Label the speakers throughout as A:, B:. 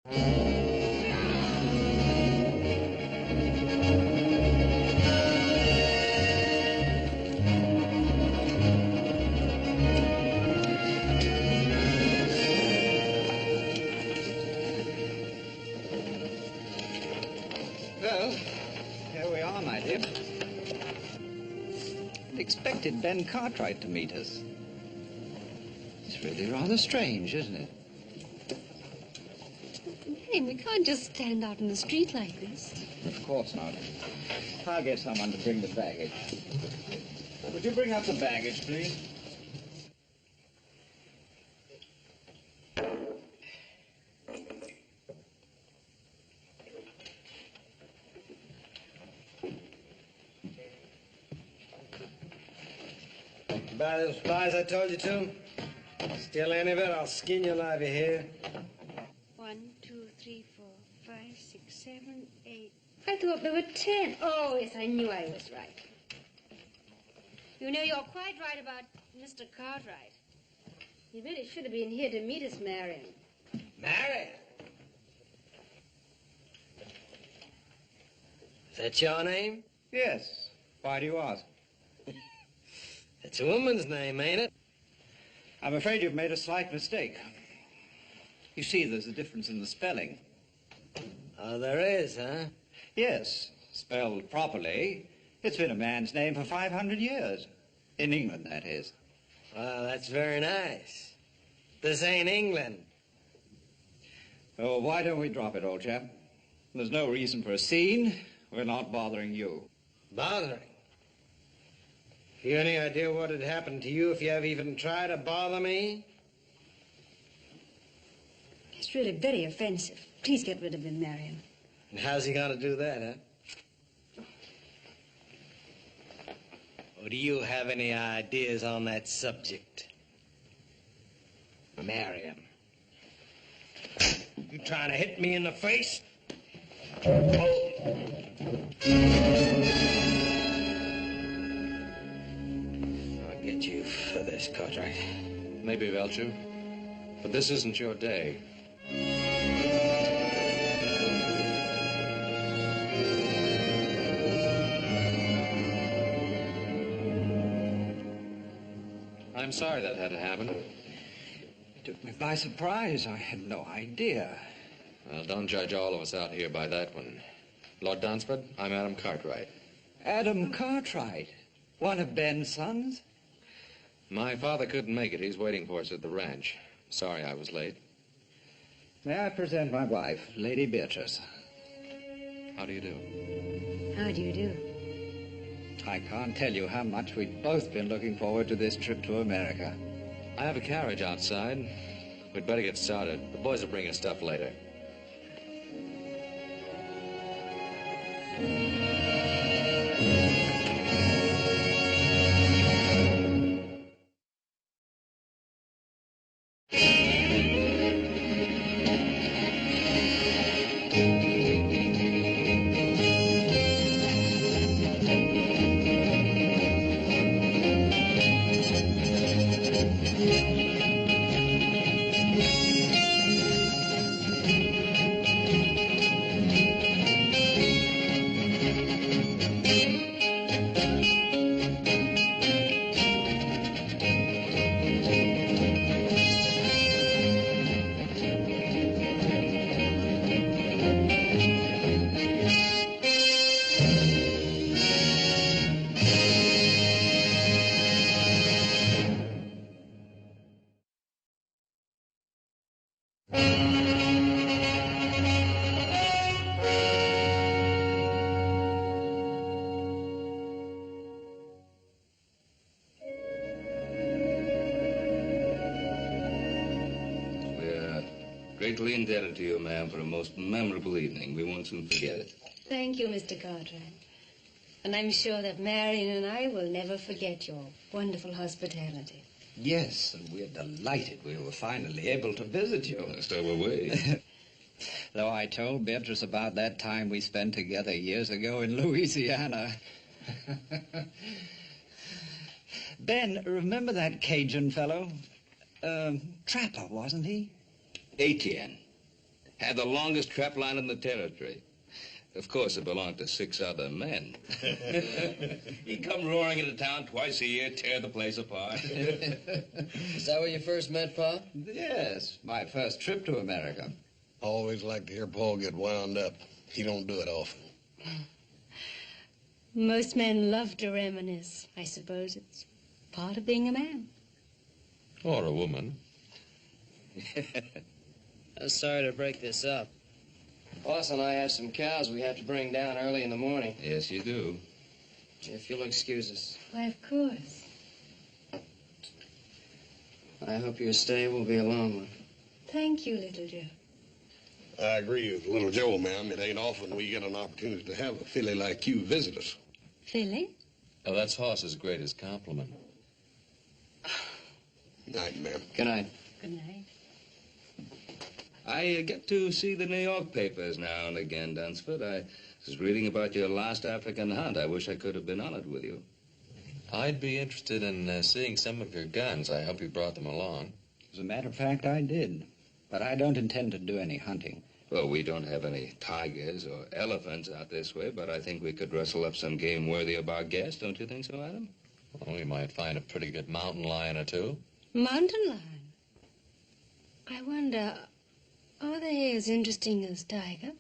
A: Well, here we are, my dear. I expected Ben Cartwright to meet us. It's really rather strange, isn't it?
B: Hey, we can't just stand out in the street like this.
A: Of course not. I'll get someone to bring the baggage. Would you bring up the baggage, please?
C: Buy those supplies I told you to? Steal any of it, I'll skin you alive, you hear?
B: 1, 2, 3, 4, 5, 6, 7, 8. I thought there were 10. Oh, yes, I knew I was right. You know, you're quite right about Mr. Cartwright. He really should have been here to meet us, Marion.
C: Marion? Is that your name?
A: Yes. Why do you ask?
C: It's a woman's name, ain't it?
A: I'm afraid you've made a slight mistake. You see, there's a difference in the spelling.
C: Oh, there is, huh?
A: Yes, spelled properly, it's been a man's name for 500 years. In England, that is.
C: Well, that's very nice. This ain't England.
A: Oh, why don't we drop it, old chap? There's no reason for a scene. We're not bothering you.
C: Bothering? You any idea what would happen to you if you ever even tried to bother me?
B: It's really very offensive. Please get rid of him, Marion.
C: And how's he gonna do that, huh? Or do you have any ideas on that subject? Marion. You trying to hit me in the face? Oh. I'll get you for this, Cartwright.
D: Maybe, Velcher, but this isn't your day. I'm sorry that had to happen.
A: It took me by surprise. I had no idea.
D: Well, don't judge all of us out here by that one. Lord Dunsford, I'm Adam Cartwright.
A: Adam Cartwright? One of Ben's sons?
D: My father couldn't make it. He's waiting for us at the ranch. Sorry I was late.
A: May I present my wife, Lady Beatrice?
D: How do you do?
B: How do you do?
A: I can't tell you how much we've both been looking forward to this trip to America.
D: I have a carriage outside. We'd better get started. The boys will bring us stuff later.
E: Greatly indebted to you, ma'am, for a most memorable evening. We won't soon forget it.
B: Thank you, Mr. Cartwright. And I'm sure that Marion and I will never forget your wonderful hospitality.
A: Yes, and we're delighted we were finally able to visit you.
E: So were we.
A: Though I told Beatrice about that time we spent together years ago in Louisiana. Ben, remember that Cajun fellow? Trapper, wasn't he?
E: Etienne. Had the longest trap line in the territory. Of course, it belonged to 6 other men. He'd come roaring into town twice a year, tear the place apart.
F: Is that where you first met Pa?
A: Yes, my first trip to America.
G: Always like to hear Paul get wound up. He don't do it often.
B: Most men love to reminisce. I suppose it's part of being a man.
D: Or a woman.
F: I'm sorry to break this up. Boss and I have some cows we have to bring down early in the morning.
E: Yes, you do.
F: If you'll excuse us.
B: Why, of course.
F: I hope your stay will be a long one.
B: Thank you, little Joe.
G: I agree with little Joe, ma'am. It ain't often we get an opportunity to have a filly like you visit us.
B: Philly?
D: Oh, that's Hoss's greatest compliment.
G: Night, ma'am.
F: Good night.
B: Good night.
E: I get to see the New York papers now and again, Dunsford. I was reading about your last African hunt. I wish I could have been on it with you.
D: I'd be interested in seeing some of your guns. I hope you brought them along.
A: As a matter of fact, I did. But I don't intend to do any hunting.
E: Well, we don't have any tigers or elephants out this way, but I think we could rustle up some game worthy of our guest. Don't you think so, Adam?
D: Well, we might find a pretty good mountain lion or two.
B: Mountain lion? I wonder, are they as interesting as tiger?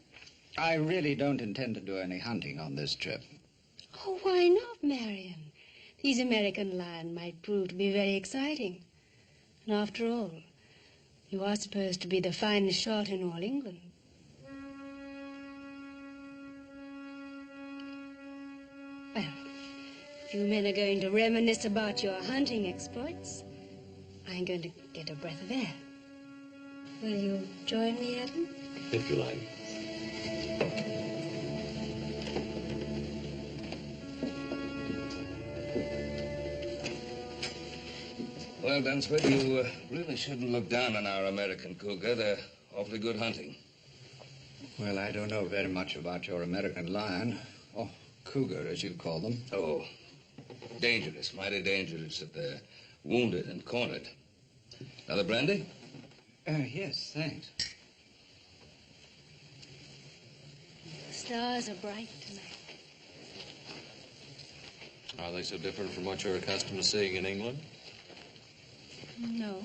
A: I really don't intend to do any hunting on this trip.
B: Oh, why not, Marion? These American lion might prove to be very exciting. And after all, you are supposed to be the finest shot in all England. Well, if you men are going to reminisce about your hunting exploits, I'm going to get a breath of air. Will you join me, Adam?
D: If you like.
E: Well, Dunsford, you really shouldn't look down on our American cougar. They're awfully good hunting.
A: Well, I don't know very much about your American lion, or cougar, as you call them.
E: Oh, dangerous, mighty dangerous if they're wounded and cornered. Another brandy?
A: Yes, thanks.
B: The stars are bright tonight.
D: Are they so different from what you're accustomed to seeing in England?
B: No.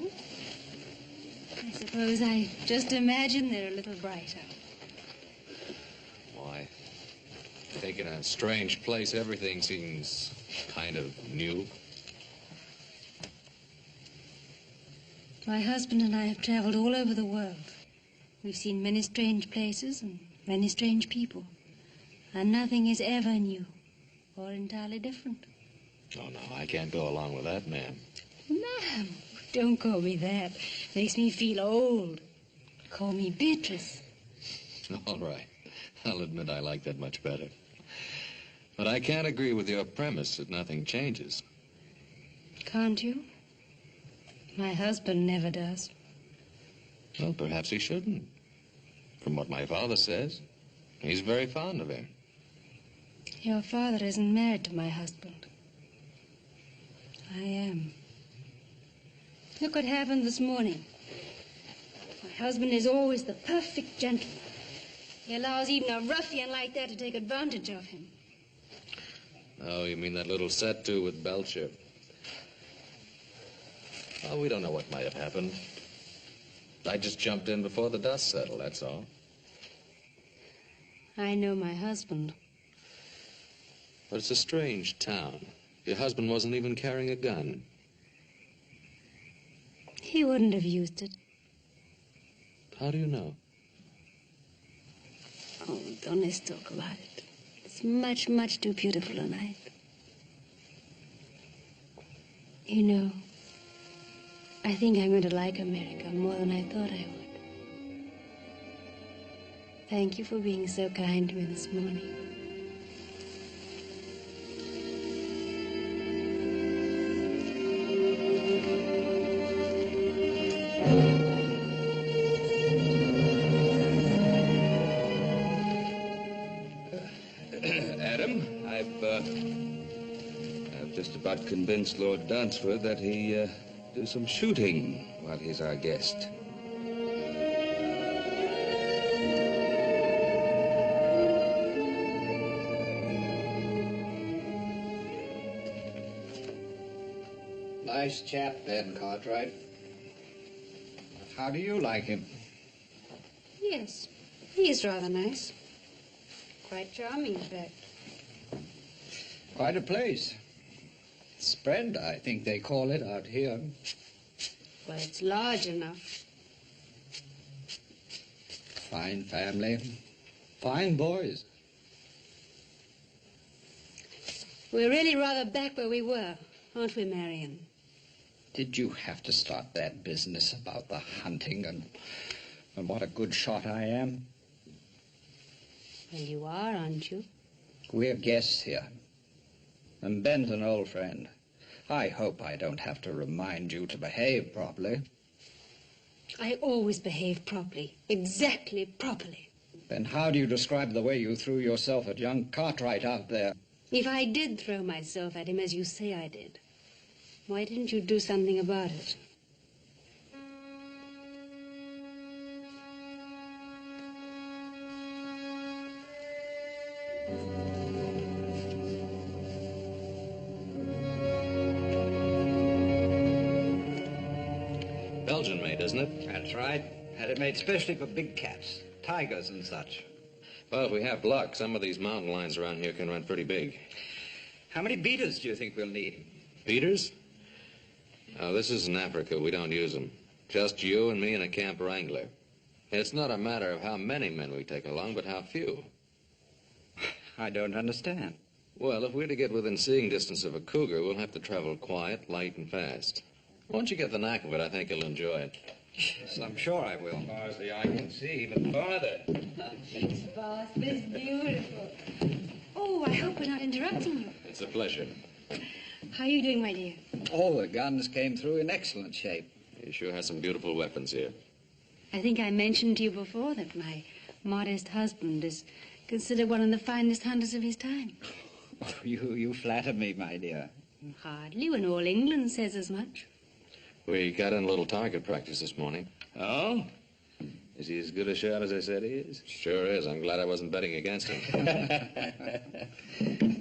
B: I suppose I just imagine they're a little brighter.
D: Why? I think in a strange place, everything seems kind of new.
B: My husband and I have traveled all over the world. We've seen many strange places and many strange people. And nothing is ever new or entirely different.
D: Oh, no, I can't go along with that, ma'am.
B: Ma'am, don't call me that. Makes me feel old. Call me Beatrice.
D: All right. I'll admit I like that much better. But I can't agree with your premise that nothing changes.
B: Can't you? My husband never does.
D: Well, perhaps he shouldn't. From what my father says, he's very fond of him.
B: Your father isn't married to my husband. I am. Look what happened this morning. My husband is always the perfect gentleman. He allows even a ruffian like that to take advantage of him.
D: Oh, you mean that little set-to with Belcher? Oh, we don't know what might have happened. I just jumped in before the dust settled, that's all.
B: I know my husband.
D: But it's a strange town. Your husband wasn't even carrying a gun.
B: He wouldn't have used it.
D: How do you know?
B: Oh, don't let's talk about it. It's much, much too beautiful a night. You know, I think I'm going to like America more than I thought I would. Thank you for being so kind to me this morning.
E: Adam, I've just about convinced Lord Dunsford that he do some shooting while he's our guest.
A: Nice chap, Ben Cartwright. How do you like him?
B: Yes, he's rather nice. Quite charming, in fact.
A: Quite a place. Spread, I think they call it out here.
B: Well, it's large enough.
A: Fine family. Fine boys.
B: We're really rather back where we were, aren't we, Marion?
A: Did you have to start that business about the hunting and what a good shot I am?
B: Well, you are, aren't you?
A: We're guests here. And Ben's an old friend. I hope I don't have to remind you to behave properly.
B: I always behave properly. Exactly properly.
A: Then how do you describe the way you threw yourself at young Cartwright out there?
B: If I did throw myself at him as you say I did, why didn't you do something about it?
D: Belgian made, isn't it?
A: That's right. Had it made specially for big cats, tigers and such.
D: Well, if we have luck, some of these mountain lions around here can run pretty big.
A: How many beaters do you think we'll need?
D: Beaters? Oh, this isn't Africa. We don't use them. Just you and me and a camp wrangler. It's not a matter of how many men we take along, but how few.
A: I don't understand.
D: Well, if we're to get within seeing distance of a cougar, we'll have to travel quiet, light, and fast. Once you get the knack of it, I think you'll enjoy it.
A: Yes, I'm sure I will.
E: As far as the eye can see, even farther.
B: It's vast, it's beautiful. Oh, I hope we're not interrupting you.
D: It's a pleasure.
B: How are you doing, my dear?
A: All the guns came through in excellent shape.
D: You sure have some beautiful weapons here.
B: I think I mentioned to you before that my modest husband is considered one of the finest hunters of his time.
A: Oh, you flatter me, my dear.
B: Hardly, when all England says as much.
D: We got in a little target practice this morning.
E: Oh? Is he as good a shot as I said he is?
D: Sure is. I'm glad I wasn't betting against him.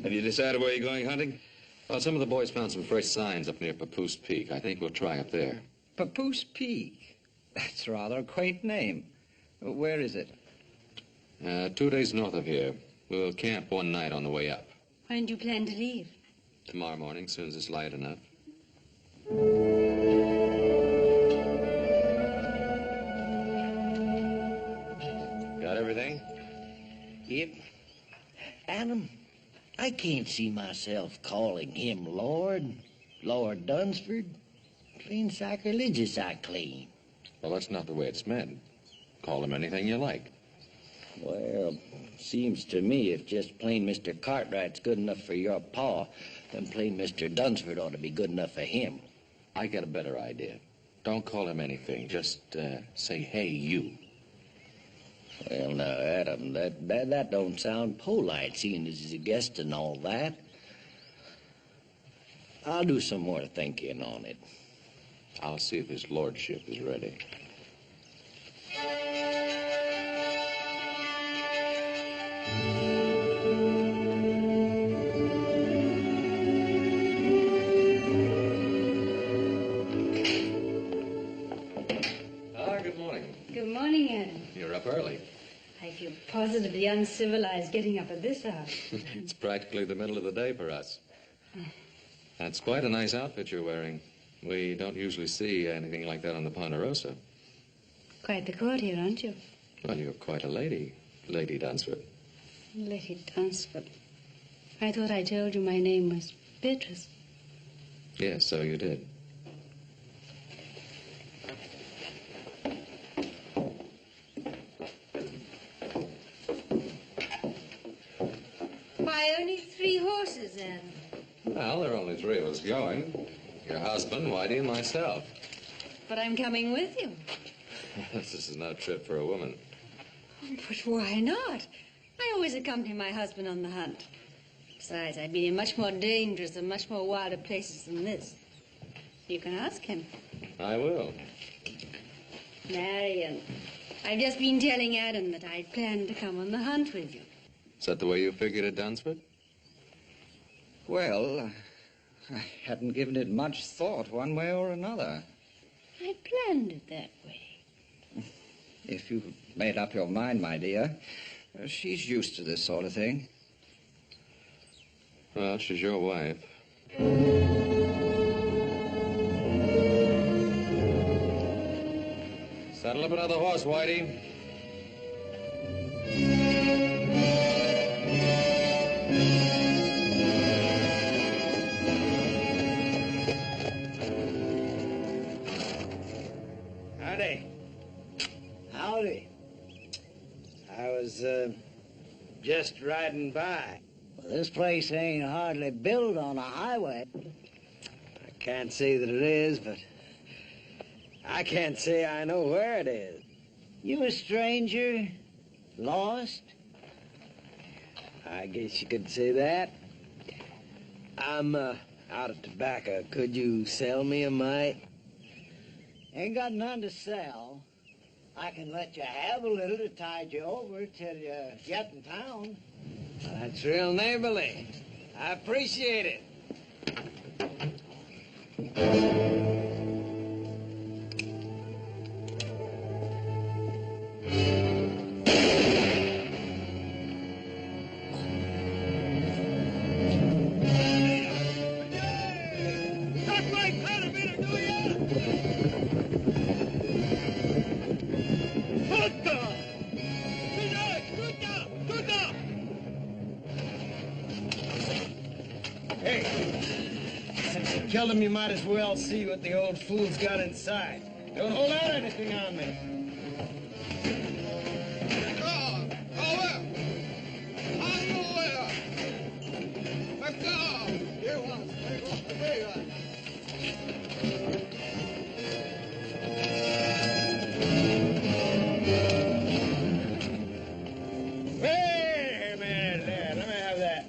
E: Have you decided where you're going hunting?
D: Well, some of the boys found some fresh signs up near Papoose Peak. I think we'll try up there.
A: Papoose Peak. That's rather a quaint name. Where is it?
D: 2 days north of here. We'll camp one night on the way up.
B: When do you plan to leave?
D: Tomorrow morning, soon as it's light enough. Got everything?
H: Yep. Adam, I can't see myself calling him Lord Dunsford. Plain sacrilegious, I claim.
D: Well, that's not the way it's meant. Call him anything you like.
H: Well, seems to me if just plain Mr. Cartwright's good enough for your pa, then plain Mr. Dunsford ought to be good enough for him.
D: I got a better idea. Don't call him anything. Just say, hey, you.
H: Well, now, Adam, that don't sound polite, seeing as he's a guest and all that. I'll do some more thinking on it.
D: I'll see if his lordship is ready. Good morning.
B: Good morning, Adam.
D: You're up early.
B: I feel positively uncivilized getting up at this hour.
D: It's practically the middle of the day for us. That's quite a nice outfit you're wearing. We don't usually see anything like that on the Ponderosa.
B: Quite the courtier, aren't you?
D: Well, you're quite a lady, Lady Dunsford.
B: Lady Dunsford. I thought I told you my name was Beatrice.
D: Yes, so you did.
B: Why, only 3 horses, Adam?
D: Well, there are only 3 of us going. Your husband, Whitey, and myself.
B: But I'm coming with you.
D: This is no trip for a woman.
B: But why not? I always accompany my husband on the hunt. Besides, I've been in much more dangerous and much more wilder places than this. You can ask him.
D: I will.
B: Marion, I've just been telling Adam that I'd planned to come on the hunt with you.
D: Is that the way you figured it, Dunsford?
A: Well, I hadn't given it much thought one way or another.
B: I planned it that way.
A: If you've made up your mind, my dear, she's used to this sort of thing.
D: Well, she's your wife. Saddle up another horse, Whitey.
C: Howdy. Howdy. I was, just riding by.
I: Well, this place ain't hardly built on a highway.
C: I can't say that it is, but I can't say I know where it is.
I: You a stranger? Lost?
C: I guess you could say that. I'm, out of tobacco. Could you sell me a mite?
I: Ain't got none to sell. I can let you have a little to tide you over till you get in town.
C: Well, that's real neighborly. I appreciate it. Killed him, you might as well see what the old fool's got inside. Don't hold out anything on me. Wait a minute there. Let me have that.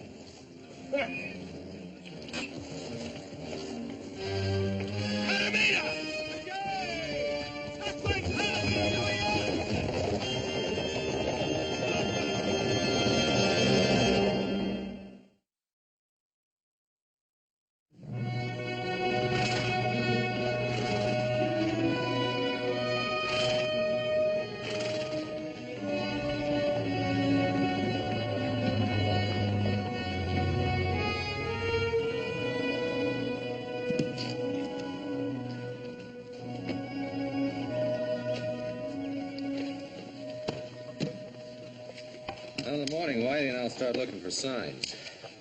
D: Well, in the morning, Whitey and I'll start looking for signs.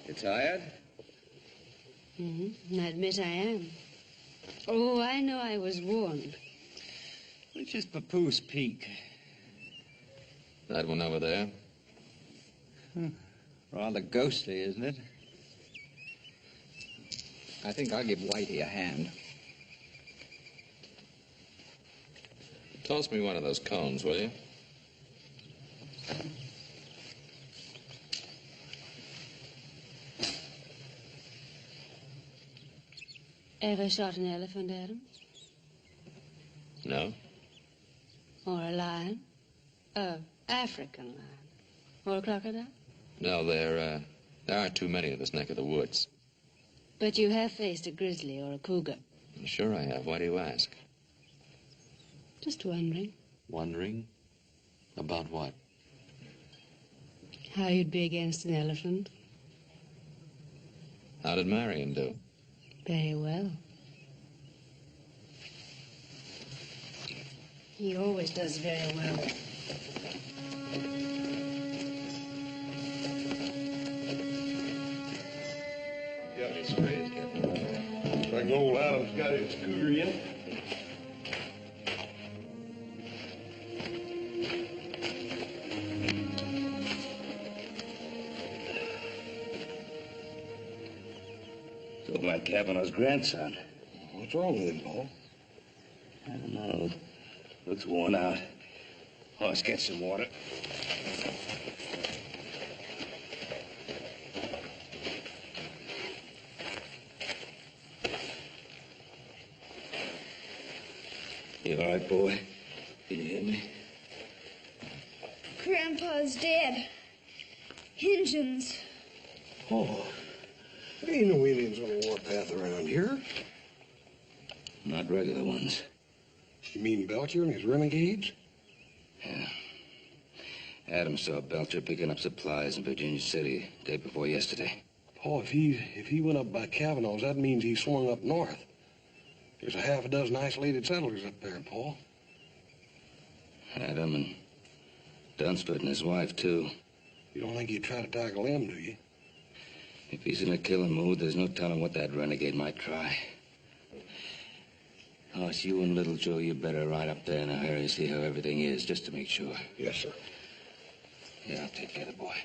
D: You tired?
B: Mm-hmm. I admit I am. Oh, I know I was warned.
A: Which is Papoose Peak?
D: That one over there.
A: Rather ghostly, isn't it? I think I'll give Whitey a hand.
D: Toss me one of those cones, will you?
B: Ever shot an elephant, Adam?
D: No.
B: Or a lion? African lion? Or a crocodile?
D: No, there aren't too many in this neck of the woods.
B: But you have faced a grizzly or a cougar.
D: Sure I have. Why do you ask?
B: Just wondering.
D: Wondering? About what?
B: How you'd be against an elephant.
D: How did Marion do?
B: Very well. He always does very well.
G: Got me sprayed, Captain. Like old Adam's got his scooter in.
E: Look like Kavanaugh's grandson.
G: What's wrong with him, Paul?
E: I don't know. Looks worn out. Horse, get some water. You all right, boy? Can you hear me?
B: Grandpa's dead. Injuns.
E: Oh.
G: There ain't no Indians on the warpath around here.
E: Not regular ones.
G: You mean Belcher and his renegades?
E: Yeah. Adams saw Belcher picking up supplies in Virginia City day before yesterday.
G: Paul, if he went up by Kavanaugh's, that means he swung up north. There's a half a dozen isolated settlers up there, Paul.
E: Adam and Dunsford and his wife, too.
G: You don't think he'd try to tackle them, do you?
E: If he's in a killing mood, there's no telling what that renegade might try. Oh, it's you and Little Joe, you better ride up there in a hurry and see how everything is, just to make sure.
G: Yes, sir.
E: Yeah, I'll take care of the boy.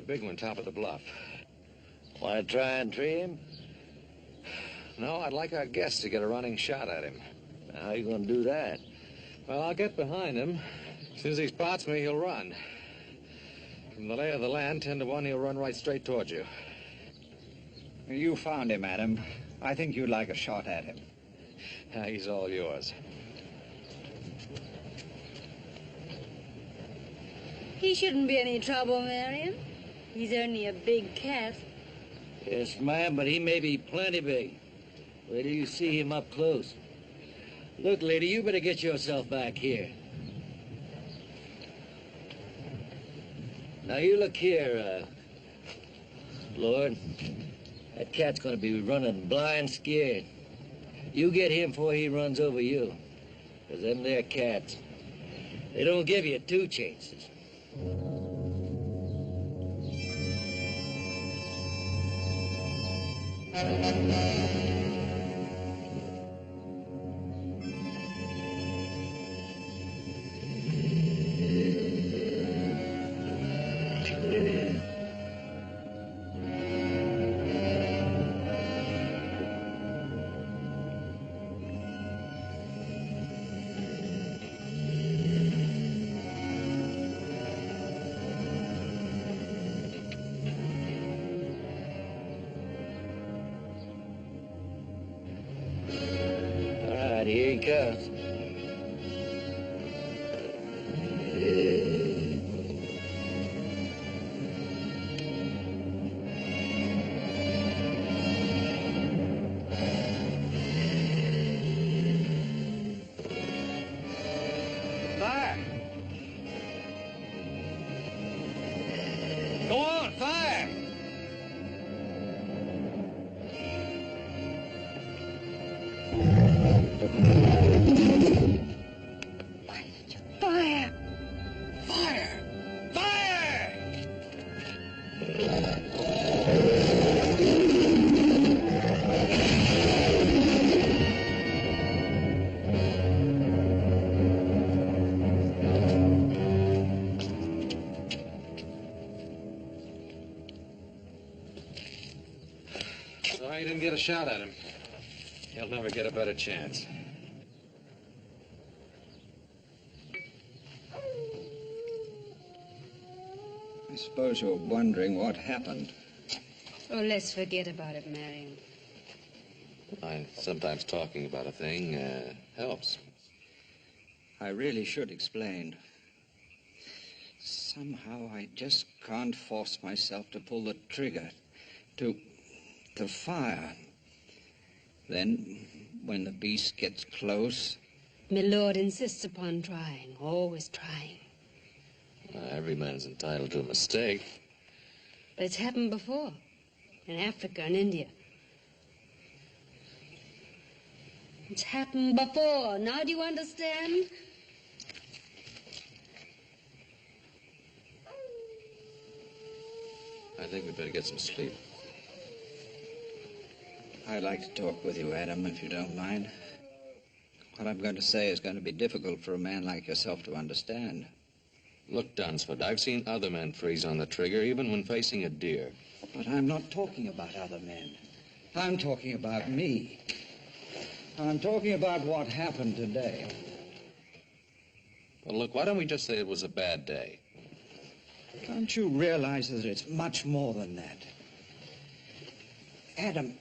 D: Big one top of the bluff.
H: Want to try and tree him?
D: No, I'd like our guest to get a running shot at him.
H: How are you going to do that?
D: Well, I'll get behind him. As soon as he spots me, he'll run. From the lay of the land, 10 to 1, he'll run right straight towards you.
A: You found him, Adam. I think you'd like a shot at him.
D: He's all yours.
B: He shouldn't be any trouble, Marion. He's only a big cat.
H: Yes, ma'am, but he may be plenty big. Wait till you see him up close. Look, lady, you better get yourself back here. Now, you look here, Lord. That cat's gonna be running blind scared. You get him before he runs over you. 'Cause them there cats, they don't give you 2 chances. Here he comes.
A: Fire! Go on, fire!
B: Fire!
A: Fire! Fire!
D: Sorry you didn't get a shot at him. He'll never get a better chance.
A: I suppose you're wondering what happened.
B: Oh, let's forget about it, Marion.
D: Sometimes talking about a thing helps.
A: I really should explain. Somehow I just can't force myself to pull the trigger, to fire. Then, when the beast gets close...
B: My lord insists upon trying, always trying.
D: Every man's entitled to a mistake.
B: But it's happened before, in Africa and India. It's happened before. Now do you understand?
D: I think we'd better get some sleep.
A: I'd like to talk with you, Adam, if you don't mind. What I'm going to say is going to be difficult for a man like yourself to understand.
D: Look, Dunsford, I've seen other men freeze on the trigger, even when facing a deer.
A: But I'm not talking about other men. I'm talking about me. I'm talking about what happened today.
D: Well, look, why don't we just say it was a bad day?
A: Don't you realize that it's much more than that? Adam,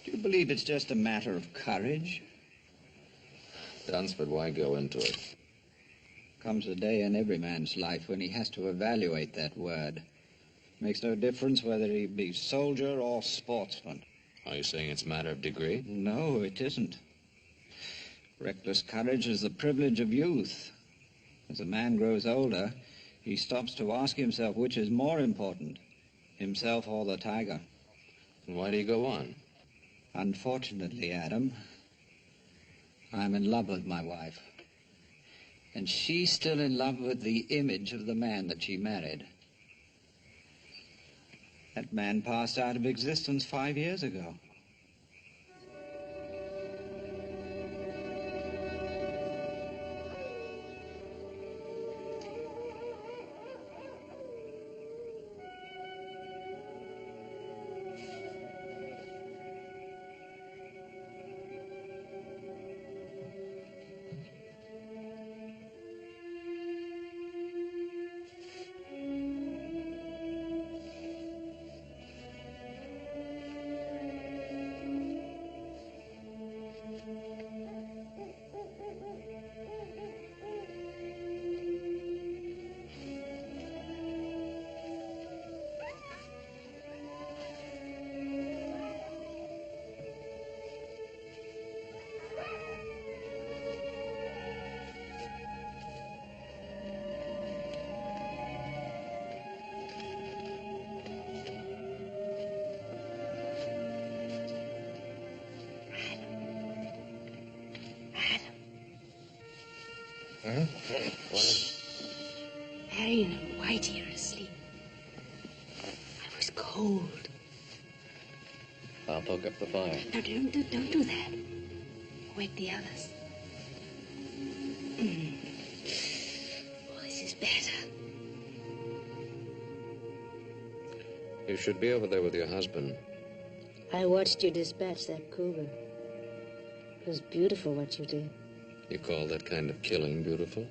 A: do you believe it's just a matter of courage?
D: Dunsford, why go into it?
A: Comes a day in every man's life when he has to evaluate that word. Makes no difference whether he be soldier or sportsman.
D: Are you saying it's a matter of degree?
A: No, it isn't. Reckless courage is the privilege of youth. As a man grows older, he stops to ask himself which is more important, himself or the tiger.
D: And why do you go on?
A: Unfortunately, Adam, I'm in love with my wife. And she's still in love with the image of the man that she married. That man passed out of existence 5 years ago.
F: Huh? What?
B: Harry and Whitey are asleep. I was cold.
F: I'll poke up the fire.
B: No, don't do that. Wake the others. Oh, this is better.
D: You should be over there with your husband.
B: I watched you dispatch that cougar. It was beautiful what you did.
D: You call that kind of killing beautiful?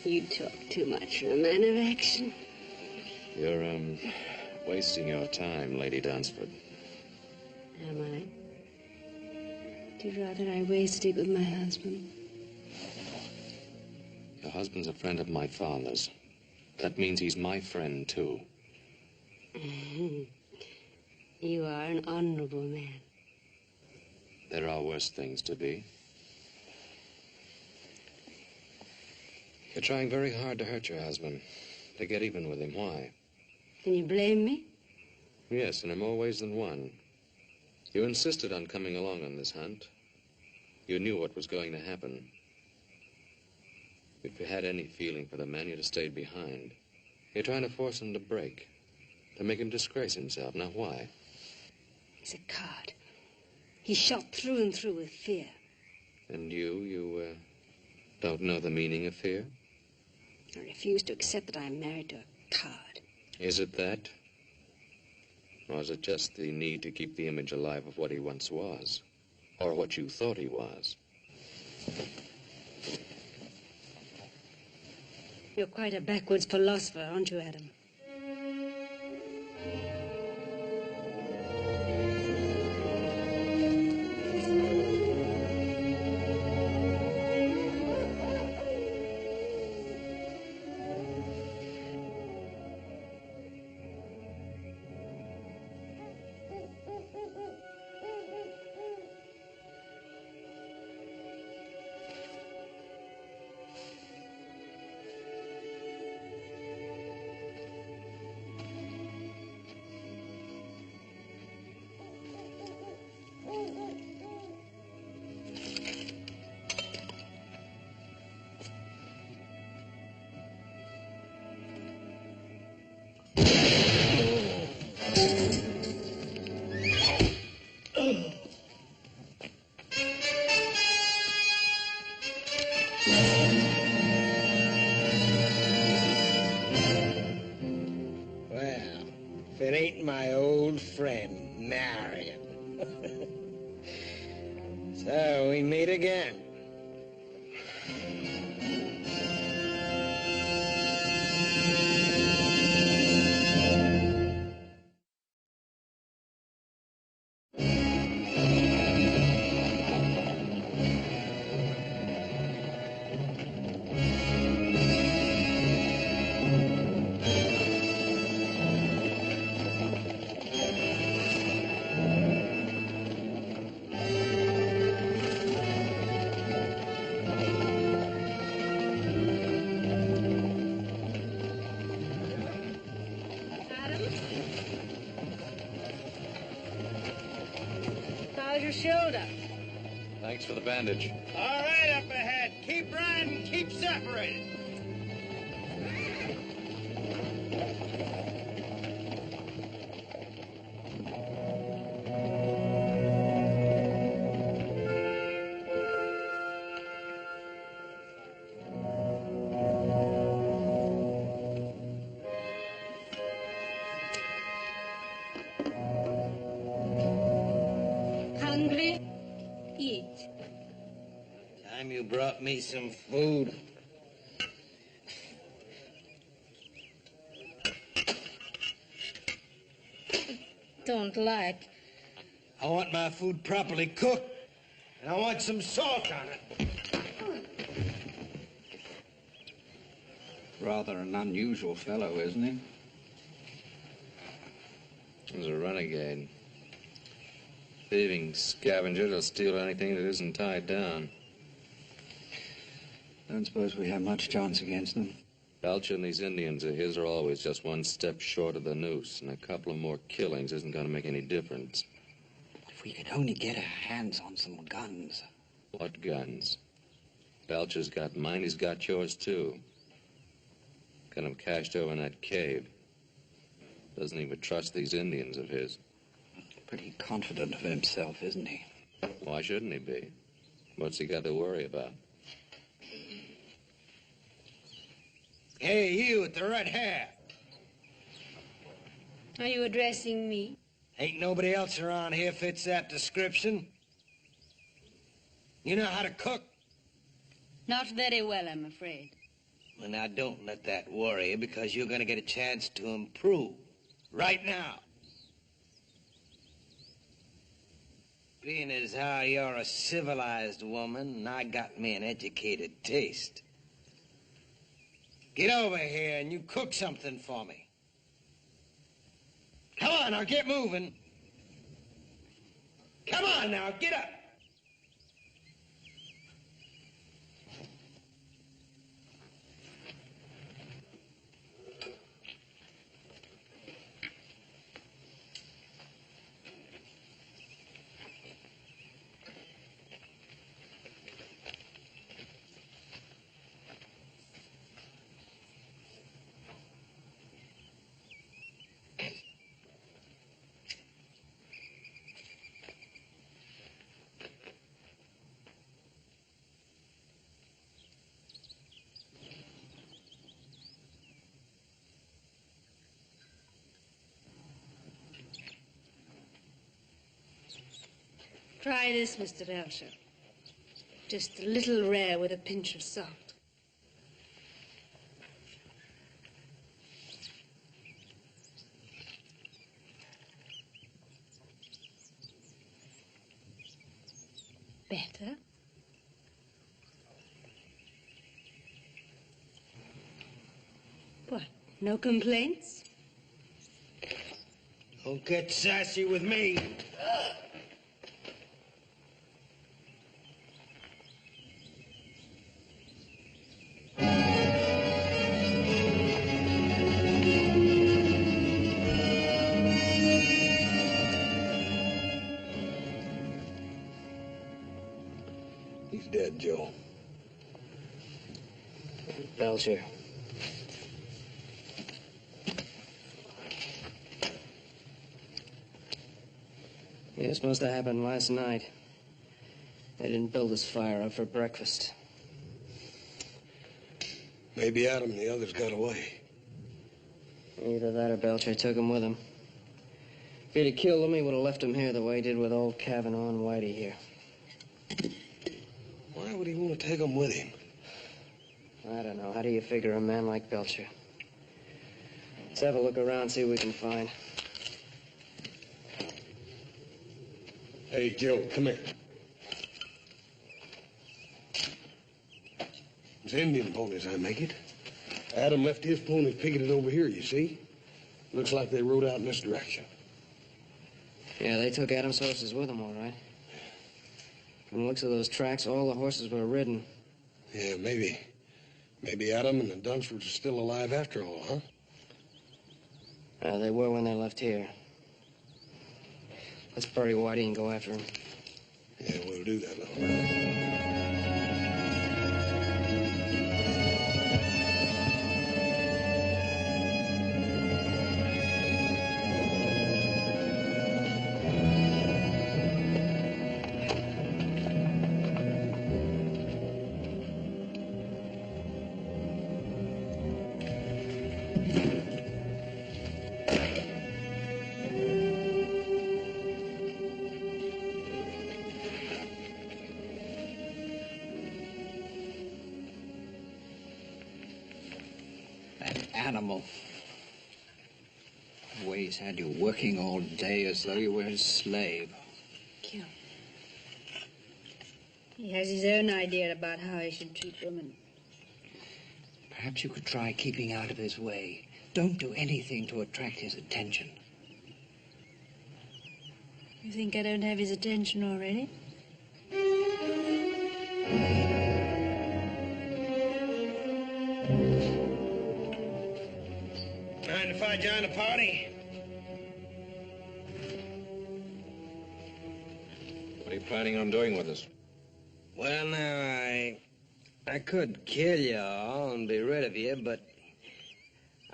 B: You talk too much for a man of action.
D: You're, wasting your time, Lady Dunsford.
B: Am I? Would you rather I wasted it with my husband?
D: Your husband's a friend of my father's. That means he's my friend, too.
B: You are an honorable man.
D: There are worse things to be. You're trying very hard to hurt your husband, to get even with him. Why?
B: Can you blame me?
D: Yes, and in more ways than one. You insisted on coming along on this hunt. You knew what was going to happen. If you had any feeling for the man, you'd have stayed behind. You're trying to force him to break, to make him disgrace himself. Now, why?
B: He's a card. He's shot through and through with fear.
D: And you don't know the meaning of fear?
B: I refuse to accept that I'm married to a card.
D: Is it that? Or is it just the need to keep the image alive of what he once was? Or what you thought he was?
B: You're quite a backwoods philosopher, aren't you, Adam?
C: if it ain't my old friend, Marion. So we meet again.
B: How's your shoulder?
D: Thanks for the bandage.
C: All right, up ahead. Keep riding, keep separated.
B: Hungry? Eat.
C: Time you brought me some food.
B: Don't like.
C: I want my food properly cooked, and I want some salt on it.
A: Rather an unusual fellow, isn't he?
D: He's a renegade. Thieving scavenger that'll steal anything that isn't tied down.
A: Don't suppose we have much chance against them.
D: Belcher and these Indians of his are always just one step short of the noose, and a couple of more killings isn't going to make any difference.
A: If we could only get our hands on some guns.
D: What guns? Belcher's got mine, he's got yours too. Got him cached over in that cave. Doesn't even trust these Indians of his.
A: Pretty confident of himself, isn't he?
D: Why shouldn't he be? What's he got to worry about?
C: Hey, you with the red hair.
B: Are you addressing me?
C: Ain't nobody else around here fits that description. You know how to cook?
B: Not very well, I'm afraid.
C: Well, now, don't let that worry you, because you're going to get a chance to improve. Right now. Being as how you're a civilized woman, and I got me an educated taste. Get over here and you cook something for me. Come on, now, get moving. Come on, now, get up.
B: Try this, Mr. Belcher. Just a little rare with a pinch of salt. Better? What, no complaints?
C: Don't get sassy with me.
G: He's dead, Joe.
F: Belcher. This must have happened last night. They didn't build this fire up for breakfast.
G: Maybe Adam and the others got away.
F: Either that or Belcher took him with him. If he'd have killed him, he would have left him here the way he did with old Kavanaugh and Whitey here.
G: Why would he want to take them with him?
F: I don't know. How do you figure a man like Belcher? Let's have a look around, see what we can find.
G: Hey, Joe, come here. It's Indian ponies, I make it. Adam left his ponies picketed over here, you see? Looks like they rode out in this direction.
F: Yeah, they took Adam's horses with them, all right. From the looks of those tracks, all the horses were ridden.
G: Yeah, maybe. Maybe Adam and the Dunsfords are still alive after all, huh?
F: They were when they left here. Let's bury Whitey and go after him.
G: Yeah, we'll do that, little man.
A: Animal. The way he's had you working all day as though you were his slave.
B: Yeah. He has his own idea about how he should treat women.
A: Perhaps you could try keeping out of his way. Don't do anything to attract his attention.
B: You think I don't have his attention already?
C: Mind if I join the party?
D: What are you planning on doing with us?
C: Well, now, I could kill you all and be rid of you, but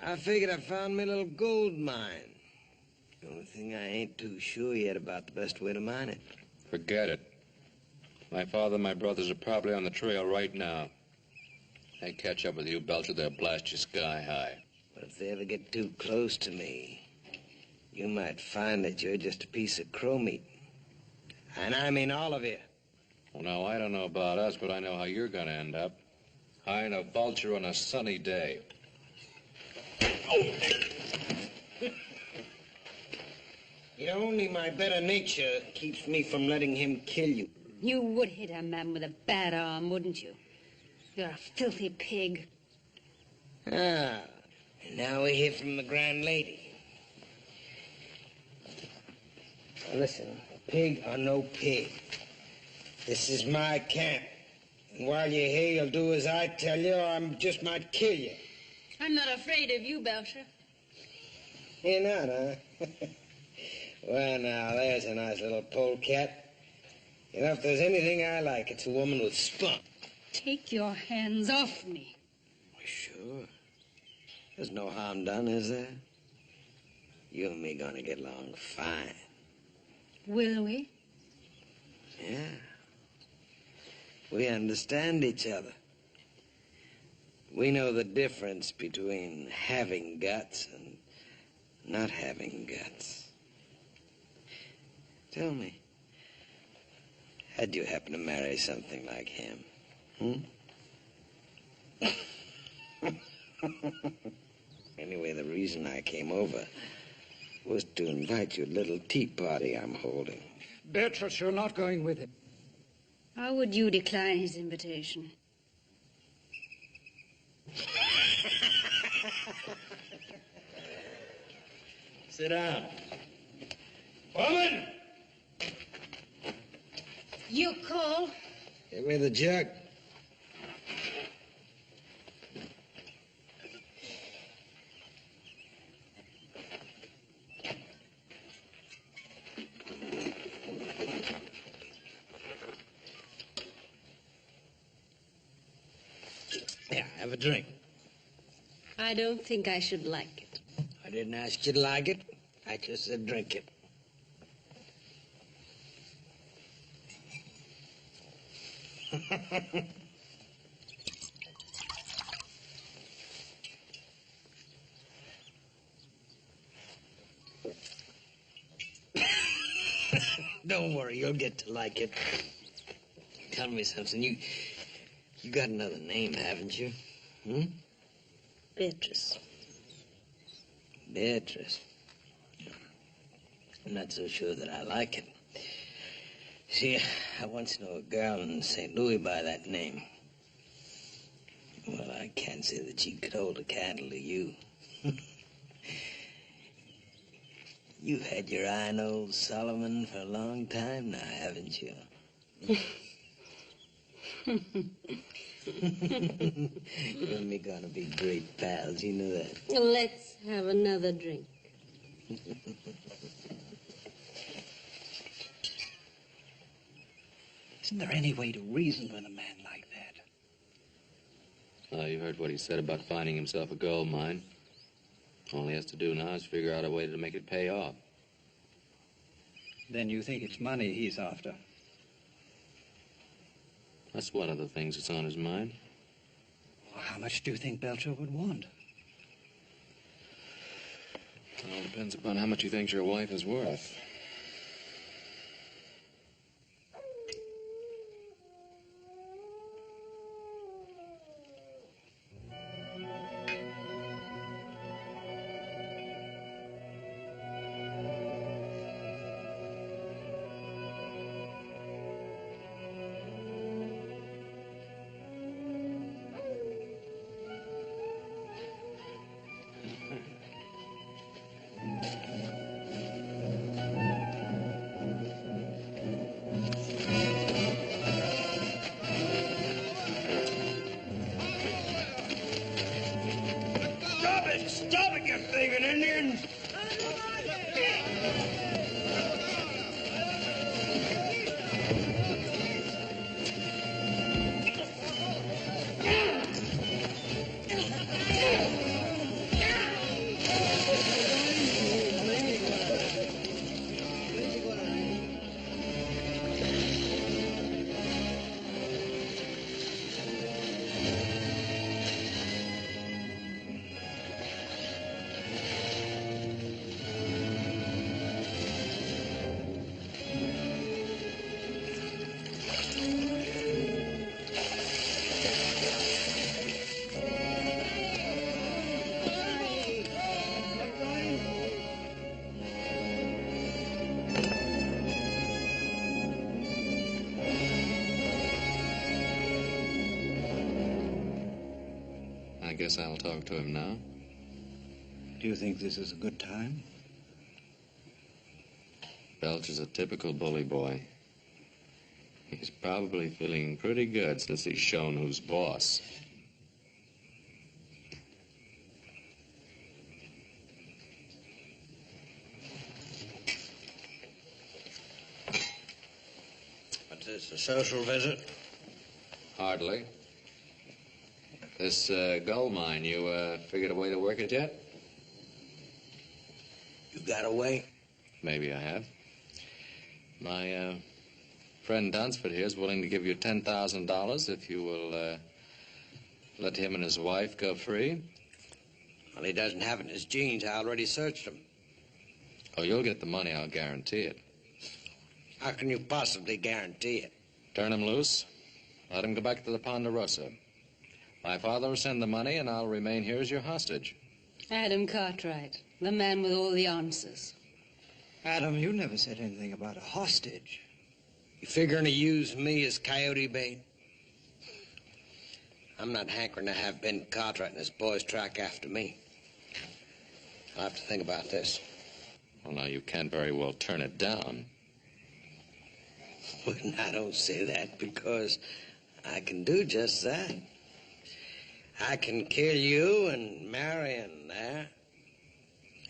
C: I figured I found me a little gold mine. The only thing I ain't too sure yet about the best way to mine it.
D: Forget it. My father and my brothers are probably on the trail right now. They catch up with you, Belcher, they'll blast you sky high.
C: But if they ever get too close to me, you might find that you're just a piece of crow meat. And I mean all of you.
D: Well, now, I don't know about us, but I know how you're going to end up. High in a vulture on a sunny day.
C: You know, only my better nature keeps me from letting him kill you.
B: You would hit a man with a bad arm, wouldn't you? You're a filthy pig.
C: Ah, and now we hear from the grand lady. Now listen, pig or no pig, this is my camp. And while you're here, you'll do as I tell you, or I just might kill you.
B: I'm not afraid of you, Belcher.
C: You're not, huh? Well, now, there's a nice little polecat. You know, if there's anything I like, it's a woman with spunk.
B: Take your hands off me.
C: Sure. There's no harm done, is there? You and me gonna get along fine.
B: Will we?
C: Yeah. We understand each other. We know the difference between having guts and not having guts. Tell me, how'd you happen to marry something like him? Anyway, the reason I came over was to invite you to a little tea party I'm holding.
J: Beatrice, you're not going with him.
B: How would you decline his invitation?
C: Sit down. Woman!
B: You call?
C: Give me the jug. Yeah, have a drink.
B: I don't think I should like it.
C: I didn't ask you to like it. I just said drink it. Don't worry, you'll get to like it. Tell me something. You got another name, haven't you? Hmm?
B: Beatrice.
C: Beatrice. I'm not so sure that I like it. See, I once knew a girl in St. Louis by that name. Well, I can't say that she could hold a candle to you. You've had your eye on old Solomon for a long time now, haven't you? You and me gonna be great pals, you know that?
B: Let's have another drink.
A: Isn't there any way to reason with a man like that?
D: You heard what he said about finding himself a gold mine. All he has to do now is figure out a way to make it pay off.
A: Then you think it's money he's after?
D: That's one of the things that's on his mind.
A: Well, how much do you think Belcher would want?
D: It all depends upon how much he thinks your wife is worth.
C: Stop it, you thieving Indians!
D: I guess I'll talk to him now.
A: Do you think this is a good time?
D: Belch is a typical bully boy. He's probably feeling pretty good since he's shown who's boss.
C: What's this, a social visit?
D: Hardly. This gold mine, you figured a way to work it yet?
C: You got a way?
D: Maybe I have. My friend Dunsford here is willing to give you $10,000 if you will let him and his wife go free.
C: Well, he doesn't have it in his jeans. I already searched them.
D: Oh, you'll get the money, I'll guarantee it.
C: How can you possibly guarantee it?
D: Turn him loose. Let him go back to the Ponderosa. My father will send the money, and I'll remain here as your hostage.
B: Adam Cartwright, the man with all the answers.
A: Adam, you never said anything about a hostage.
C: You figuring to use me as coyote bait? I'm not hankering to have Ben Cartwright and his boys track after me. I'll have to think about this.
D: Well, now, you can't very well turn it down.
C: Well, I don't say that because I can do just that. I can kill you and Marion there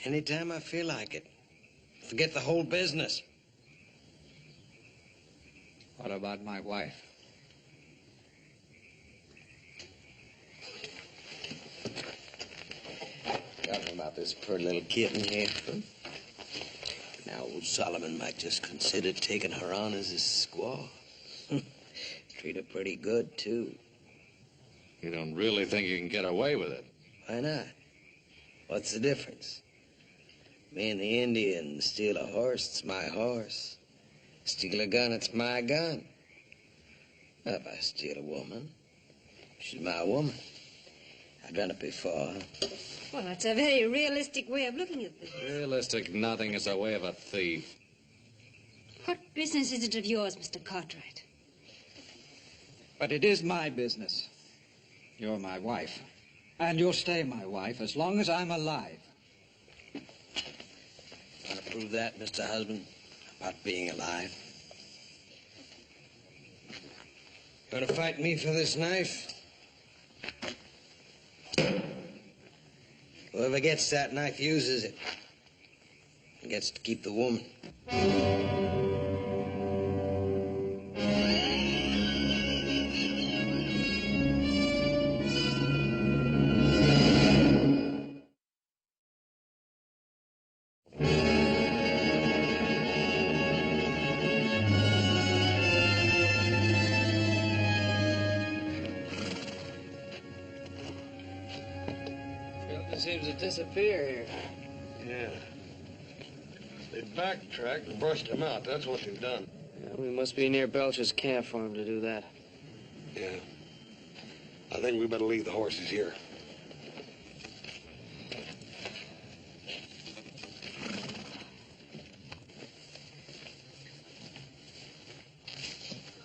C: anytime I feel like it. Forget the whole business.
A: What about my wife?
C: Talking about this poor little kitten here. Now, old Solomon might just consider taking her on as his squaw. Treat her pretty good, too.
D: You don't really think you can get away with it?
C: Why not? What's the difference? Me and the Indian steal a horse, it's my horse. Steal a gun, it's my gun. If I steal a woman, she's my woman. I've done it before.
B: Well, that's a very realistic way of looking at things.
D: Realistic nothing is the way of a thief.
B: What business is it of yours, Mr. Cartwright?
A: But it is my business. You're my wife. And you'll stay my wife as long as I'm alive.
C: Want to prove that, Mr. Husband? About being alive? Gonna fight me for this knife? Whoever gets that knife uses it. And gets to keep the woman.
F: Seems to disappear here.
G: Yeah. They backtracked and brushed him out. That's what they've done.
F: Yeah, we must be near Belcher's camp for him to do that.
G: Yeah. I think we better leave the horses here.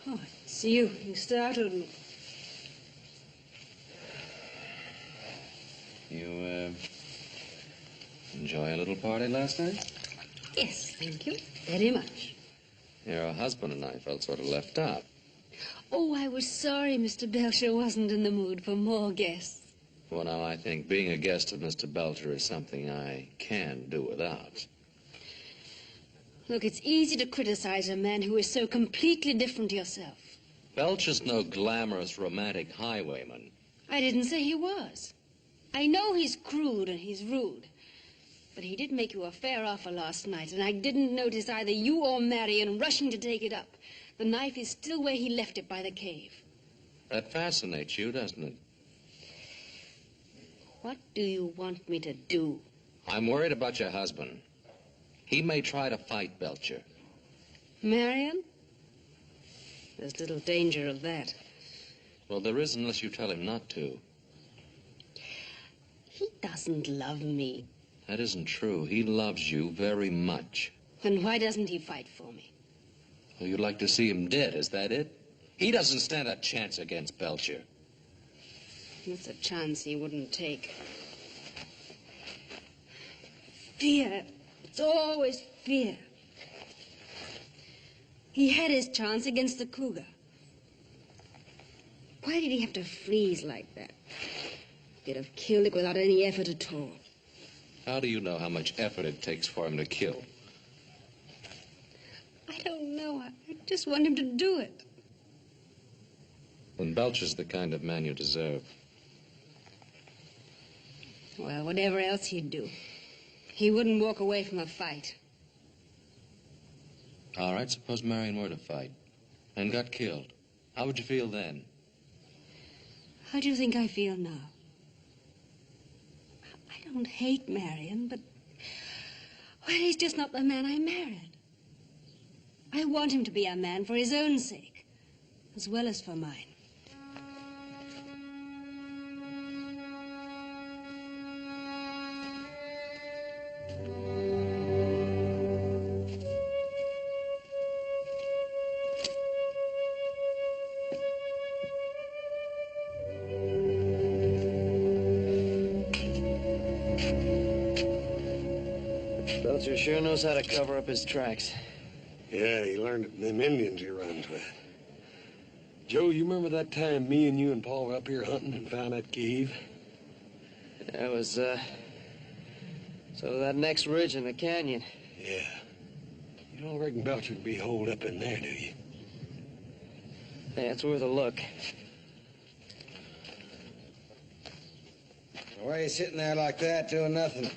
B: Oh, it's you. You startled me.
D: You, enjoy a little party last night?
B: Yes, thank you. Very much.
D: Your husband and I felt sort of left out.
B: Oh, I was sorry Mr. Belcher wasn't in the mood for more guests.
D: Well, now, I think being a guest of Mr. Belcher is something I can do without.
B: Look, it's easy to criticize a man who is so completely different to yourself.
D: Belcher's no glamorous, romantic highwayman.
B: I didn't say he was. I know he's crude and he's rude. But he did make you a fair offer last night, and I didn't notice either you or Marion rushing to take it up. The knife is still where he left it by the cave.
D: That fascinates you, doesn't it?
B: What do you want me to do?
D: I'm worried about your husband. He may try to fight Belcher.
B: Marion? There's little danger of that.
D: Well, there is unless you tell him not to.
B: He doesn't love me.
D: That isn't true. He loves you very much.
B: Then why doesn't he fight for me?
D: Well, you'd like to see him dead, is that it? He doesn't stand a chance against Belcher.
B: That's a chance he wouldn't take. Fear. It's always fear. He had his chance against the cougar. Why did he have to freeze like that? He'd have killed it without any effort at all.
D: How do you know how much effort it takes for him to kill?
B: I don't know. I just want him to do it.
D: Then Belcher's the kind of man you deserve.
B: Well, whatever else he'd do, he wouldn't walk away from a fight.
D: All right, suppose Marion were to fight and got killed. How would you feel then?
B: How do you think I feel now? I don't hate Marion, but... well, he's just not the man I married. I want him to be a man for his own sake, as well as for mine.
F: Belcher sure knows how to cover up his tracks.
G: Yeah, he learned it from them Indians he runs with. Joe, you remember that time me and you and Paul were up here hunting and found that cave?
F: That was, so that next ridge in the canyon.
G: Yeah. You don't reckon Belcher'd be holed up in there, do you?
F: Yeah, it's worth a look.
C: Why are you sitting there like that doing nothing?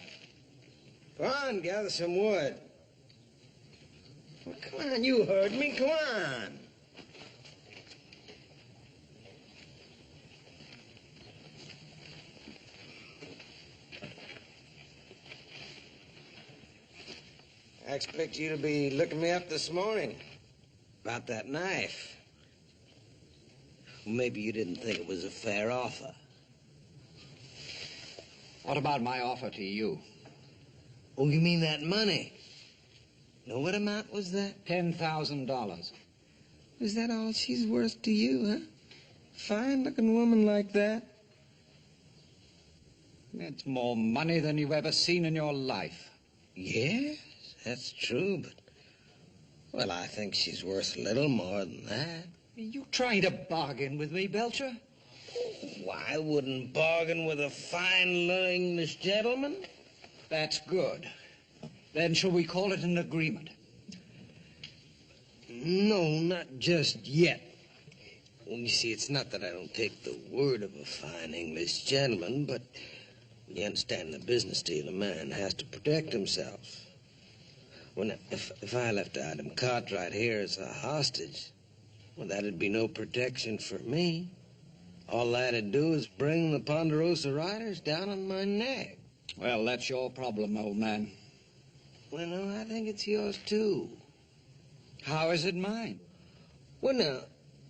C: Go on, gather some wood. Well, come on, you heard me. Come on. I expect you to be looking me up this morning. About that knife. Maybe you didn't think it was a fair offer.
A: What about my offer to you?
C: Oh, you mean that money? Now, what amount was that?
A: $10,000.
C: Is that all she's worth to you, huh? Fine-looking woman like that?
A: It's more money than you've ever seen in your life.
C: Yes, that's true, but... Well, I think she's worth a little more than that.
A: Are you trying to bargain with me, Belcher?
C: Why, I wouldn't bargain with a fine English gentleman.
A: That's good. Then shall we call it an agreement?
C: No, not just yet. Well, you see, it's not that I don't take the word of a fine English gentleman, but you understand, in a business deal, a man has to protect himself. Well, now, if I left Adam Cartwright here as a hostage, well, that'd be no protection for me. All that'd do is bring the Ponderosa Riders down on my neck.
A: Well, that's your problem, old man.
C: Well, no, I think it's yours, too.
A: How is it mine?
C: Well, now,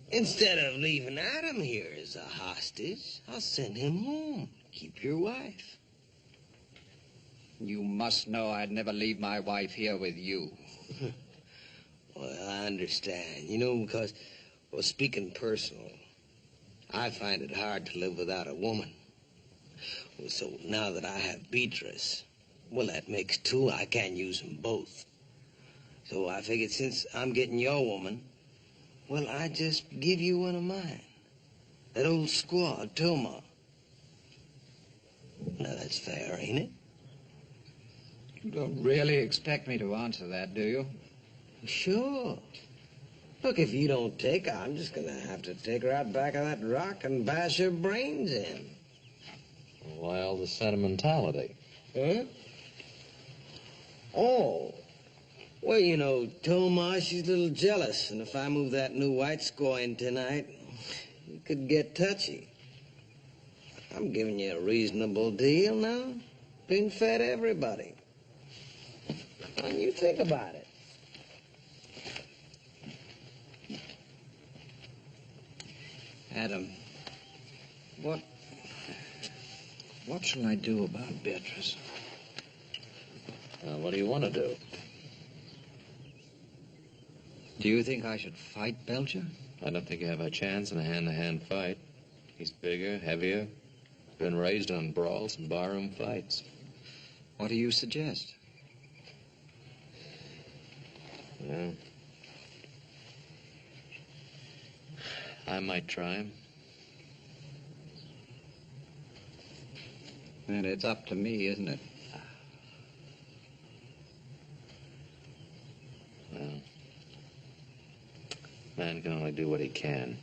C: instead of leaving Adam here as a hostage, I'll send him home. Keep your wife.
A: You must know I'd never leave my wife here with you.
C: Well, I understand. You know, because, well, speaking personal, I find it hard to live without a woman. Well, so now that I have Beatrice, well, that makes two. I can't use them both. So I figured since I'm getting your woman, well, I just give you one of mine. That old squaw, Toma. Now, that's fair, ain't it?
A: You don't really expect me to answer that, do you?
C: Sure. Look, if you don't take her, I'm just gonna have to take her out back of that rock and bash her brains in.
D: Why all the sentimentality?
C: Huh? Oh. Well, you know, Toma, she's a little jealous, and if I move that new white squaw in tonight, it could get touchy. I'm giving you a reasonable deal now. Been fed everybody. And you think about it.
A: Adam, what shall I do about Beatrice?
D: What do you want to do?
A: Do you think I should fight Belcher?
D: I don't think you have a chance in a hand-to-hand fight. He's bigger, heavier, been raised on brawls and barroom fights.
A: What do you suggest?
D: Well, I might try him.
A: And it's up to me, isn't it?
D: Well, man can only do what he can.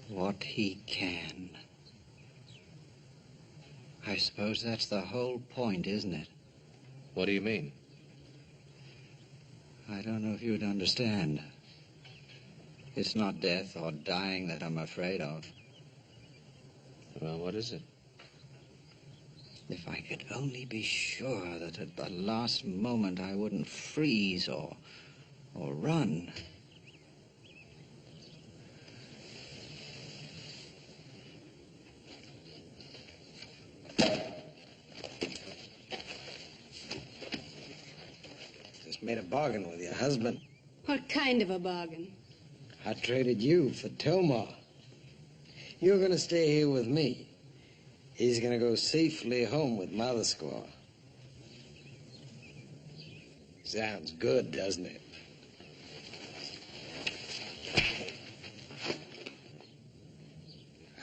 A: What he can. I suppose that's the whole point, isn't it?
D: What do you mean?
A: I don't know if you'd understand. It's not death or dying that I'm afraid of.
D: Well, what is it?
A: If I could only be sure that at the last moment I wouldn't freeze or run.
C: Just made a bargain with your husband.
B: What kind of a bargain?
C: I traded you for Toma. You're gonna stay here with me. He's gonna go safely home with Mother Squaw. Sounds good, doesn't it?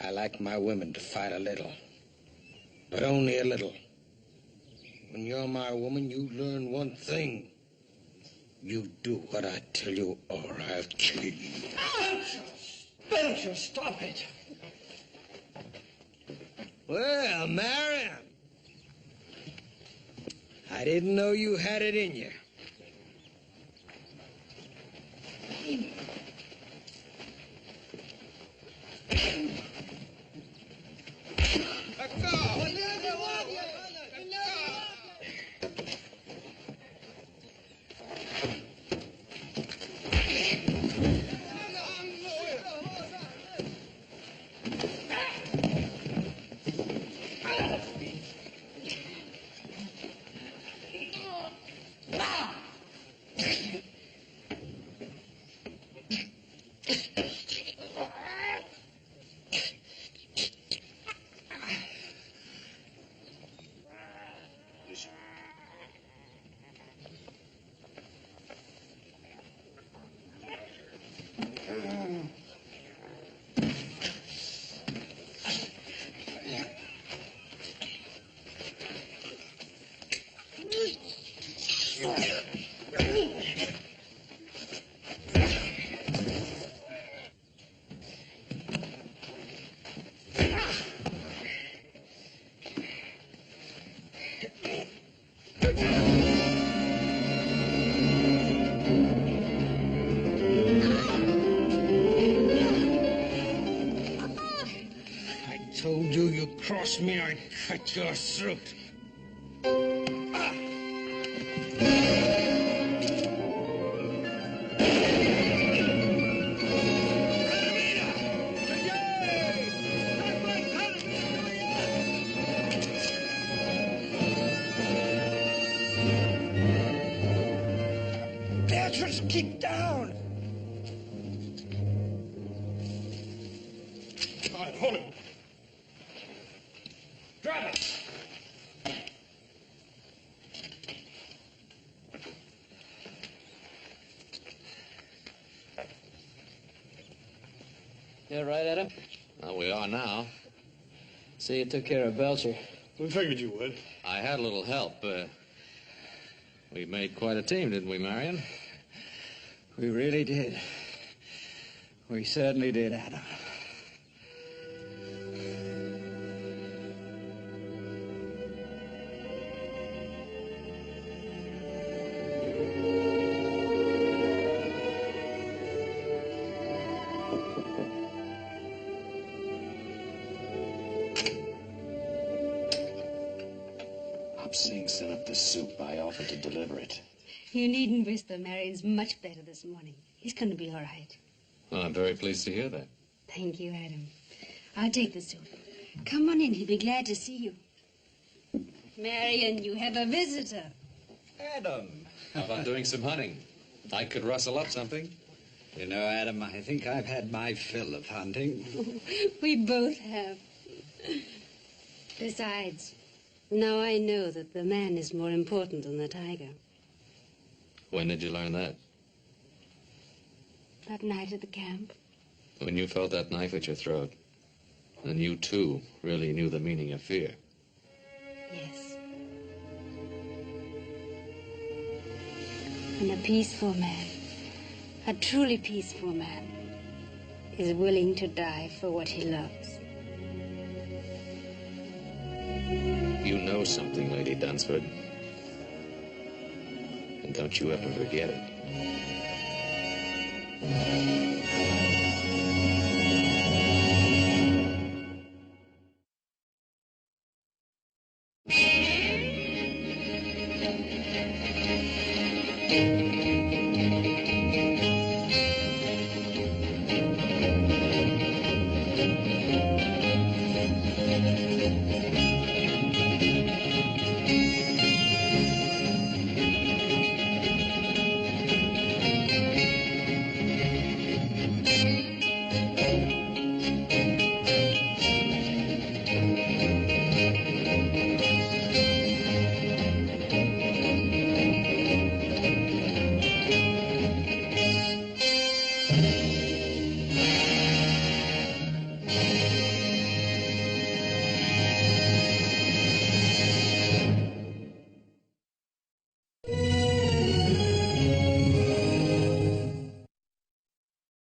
C: I like my women to fight a little, but only a little. When you're my woman, you learn one thing. You do what I tell you, or I'll kill you.
J: Belcher, stop it.
C: Well, Marion, I didn't know you had it in you. Let go!
J: Told you you crossed me, I'd cut your throat. Beatrice, keep down! All right, hold him. Drop it!
F: You all right, Adam?
D: Well, we are now.
F: See, you took care of Belcher.
G: We figured you would.
D: I had a little help. We made quite a team, didn't we, Marion?
A: We really did. We certainly did, Adam.
K: Seeing sent up the soup. I offered to deliver it.
B: You needn't whisper. Marion's much better this morning. He's going to be all right.
D: Well, I'm very pleased to hear that.
B: Thank you, Adam. I'll take the soup. Come on in. He'll be glad to see you. Marion, you have a visitor.
A: Adam.
D: How about doing some hunting? I could rustle up something.
A: You know, Adam, I think I've had my fill of hunting.
B: We both have. Besides, now I know that the man is more important than the tiger.
D: When did you learn that?
B: That night at the camp.
D: When you felt that knife at your throat. And you, too, really knew the meaning of fear.
B: Yes. And a peaceful man, a truly peaceful man, is willing to die for what he loves.
D: You know something, Lady Dunsford. And don't you ever forget it.